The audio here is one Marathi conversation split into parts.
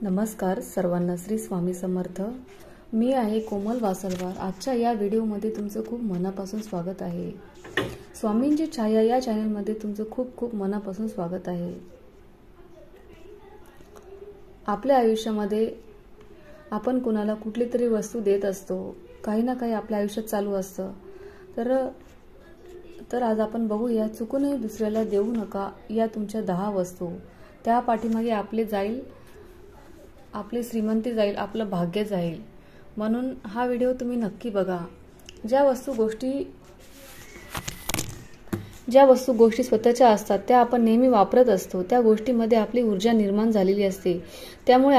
नमस्कार सर्वांना, श्री स्वामी समर्थ। मी आहे कोमल वासलवार। आजच्या या व्हिडिओमध्ये तुमचं खूप मनापासून स्वागत आहे। स्वामींची छाया या चॅनलमध्ये तुमचं खूप खूप मनापासून स्वागत आहे। आपल्या आयुष्यामध्ये आपण कोणाला कुठली तरी वस्तू देत असतो, काही ना काही आपल्या आयुष्यात चालू असतं। तर आज आपण बघूया, चुकूनही दुसऱ्याला देऊ नका या तुमच्या 10 वस्तू। त्या पाठीमागे आपली श्रीमंती जाईल, आपलं भाग्य जाईल। म्हणून हा व्हिडिओ तुम्ही नक्की बघा। ज्या वस्तू गोष्टी स्वतःच्या असतात त्या आपण नेहमी वापरत असतो, त्या गोष्टीमध्ये आपली ऊर्जा निर्माण झालेली असते। त्यामुळे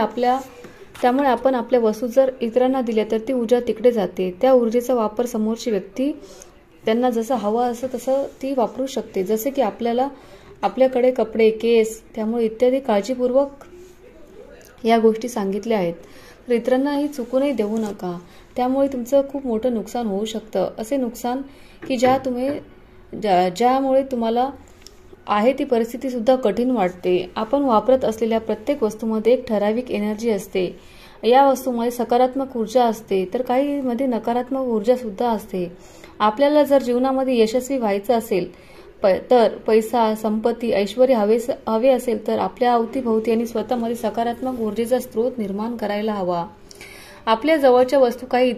आपण आपल्या वस्तू जर इतरांना दिल्या तर ती ऊर्जा तिकडे जाते। त्या ऊर्जेचा वापर समोरची व्यक्ती त्यांना जसं हवं असं तसं ती वापरू शकते। जसे की आपल्याकडे कपडे, केस, त्यामुळे इत्यादी काळजीपूर्वक या गोष्टी सांगितल्या आहेत। तर इतरांनाही चुकूनही देऊ नका, त्यामुळे तुमचं खूप मोठं नुकसान होऊ शकतं। असे नुकसान की ज्यामुळे तुम्हाला आहे ती परिस्थिती सुद्धा कठीण वाटते। आपण वापरत असलेल्या प्रत्येक वस्तूमध्ये एक ठराविक एनर्जी असते। या वस्तूमध्ये सकारात्मक ऊर्जा असते तर काही मध्ये नकारात्मक ऊर्जा सुद्धा असते। आपल्याला जर जीवनामध्ये यशस्वी व्हायचं असेल तर पैसा, संपत्ती, ऐश्वर्य हवे असेल तर आपल्या अवतीभोवती आणि स्वतःमध्ये सकारात्मक ऊर्जेचा स्रोत निर्माण करायला हवा। आपल्या जवळच्या वस्तू काही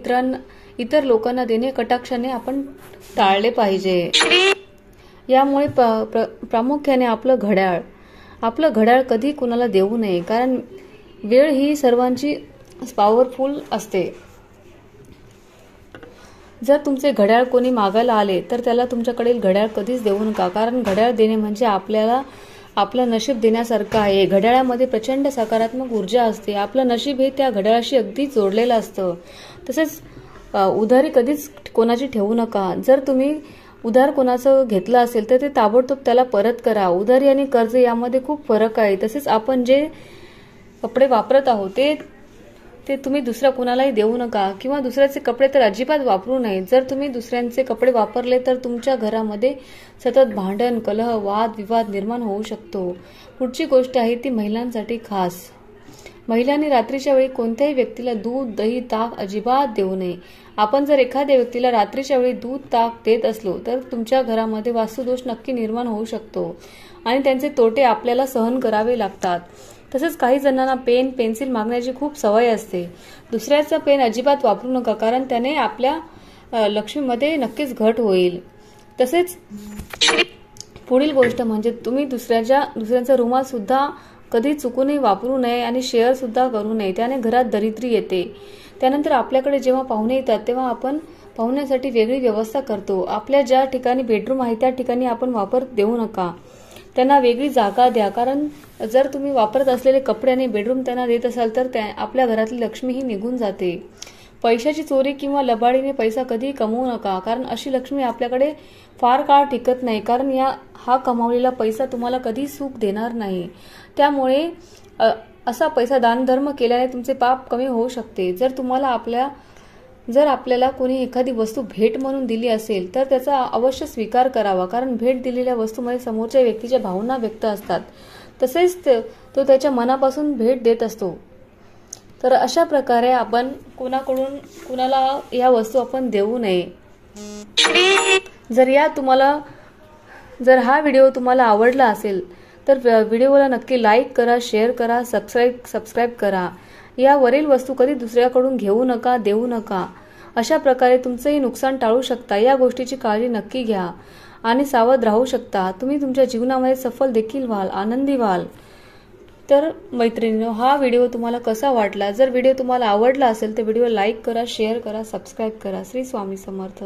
इतर लोकांना देणे कटाक्षाने आपण टाळले पाहिजे। यामुळे प्रामुख्याने आपलं घड्याळ कधी कुणाला देऊ नये, कारण वेळ ही सर्वांची पॉवरफुल असते। जर तुमचे घड्याळ कोणी मागायला आले तर त्याला तुमच्याकडील घड्याळ कधीच देऊ नका, कारण घड्याळ देणे म्हणजे आपल्याला आपलं नशीब देण्यासारखं आहे। घड्याळामध्ये प्रचंड सकारात्मक ऊर्जा असते। आपलं नशीब हे त्या घड्याळाशी अगदी जोडलेलं असतं। तसेच उधारी कधीच कोणाची ठेवू नका। जर तुम्ही उधार कोणाचं घेतलं असेल तर ते ताबडतोब त्याला परत करा। उधारी आणि कर्ज यामध्ये खूप फरक आहे। तसेच आपण जे कपडे वापरत आहोत ते तुम्ही दुसऱ्या कुणालाही देऊ नका, किंवा दुसऱ्याचे कपडे तर अजिबात वापरू नये। जर तुम्ही दुसऱ्यांचे कपडे वापरले तर तुमच्या घरामध्ये सतत भांडण, कलह, वाद विवाद निर्माण होऊ शकतो। पुढची गोष्ट आहे ती महिलांसाठी खास। महिलांनी रात्रीच्या वेळी कोणत्याही व्यक्तीला दूध, दही, ताक अजिबात देऊ नये। आपण जर एखाद्या व्यक्तीला रात्रीच्या वेळी दूध, ताक देत असलो तर तुमच्या घरामध्ये वास्तुदोष नक्की निर्माण होऊ शकतो आणि त्यांचे तोटे आपल्याला सहन करावे लागतात। तसेच काही जणांना पेन, पेन्सिल मागण्याची खूप सवय असते। दुसऱ्याचा पेन अजिबात वापरू नका, कारण त्याने आपल्या लक्ष्मीमध्ये नक्कीच घट होईल। तसेच पुढील गोष्ट म्हणजे तुम्ही दुसऱ्यांचा रुमाल सुद्धा कधी चुकूनही वापरू नये आणि शेअर सुद्धा करू नये, त्याने घरात दरिद्री येते। त्यानंतर आपल्याकडे जेव्हा पाहुणे येतात तेव्हा आपण पाहुण्यासाठी वेगळी व्यवस्था करतो। आपल्या ज्या ठिकाणी बेडरूम आहे त्या ठिकाणी आपण वापर देऊ नका, त्यांना वेगळी जागा द्या। कारण जर तुम्ही वापरत असलेले कपडे आणि बेडरूम त्यांना देत असाल तर आपल्या घरातली लक्ष्मी ही निघून जाते। पैशाची चोरी किंवा लबाडीने पैसा कधी कमवू नका, कारण अशी लक्ष्मी आपल्याकडे फार काळ टिकत नाही, कारण हा कमावलेला पैसा तुम्हाला कधी सुख देणार नाही। त्यामुळे असा पैसा दानधर्म केल्याने तुमचे पाप कमी होऊ शकते। जर आपल्याला कोणी एखादी वस्तू भेट म्हणून दिली असेल तर त्याचा अवश्य स्वीकार करावा, कारण भेट दिलेल्या वस्तूमध्ये समोरच्या व्यक्तीच्या भावना व्यक्त असतात। तसेच तो त्याच्या मनापासून भेट देत असतो। तर अशा प्रकारे आपण कुणाला या वस्तू आपण देऊ नये। जर हा व्हिडिओ तुम्हाला आवडला असेल तर व्हिडिओला नक्की लाईक करा, शेअर करा, सबस्क्राईब करा। यावरील वस्तू कधी दुसऱ्याकडून घेऊ नका, देऊ नका। अशा प्रकारे तुमचंही नुकसान टाळू शकता। या गोष्टीची काळजी नक्की घ्या आणि सावध राहू शकता। तुम्ही तुमच्या जीवनामध्ये सफल देखील व्हाल, आनंदी व्हाल। तर मैत्रिणींनो, हा व्हिडिओ तुम्हाला कसा वाटला? जर व्हिडिओ तुम्हाला आवडला असेल तर व्हिडिओ लाईक करा, शेअर करा, सबस्क्राईब करा। श्री स्वामी समर्थ।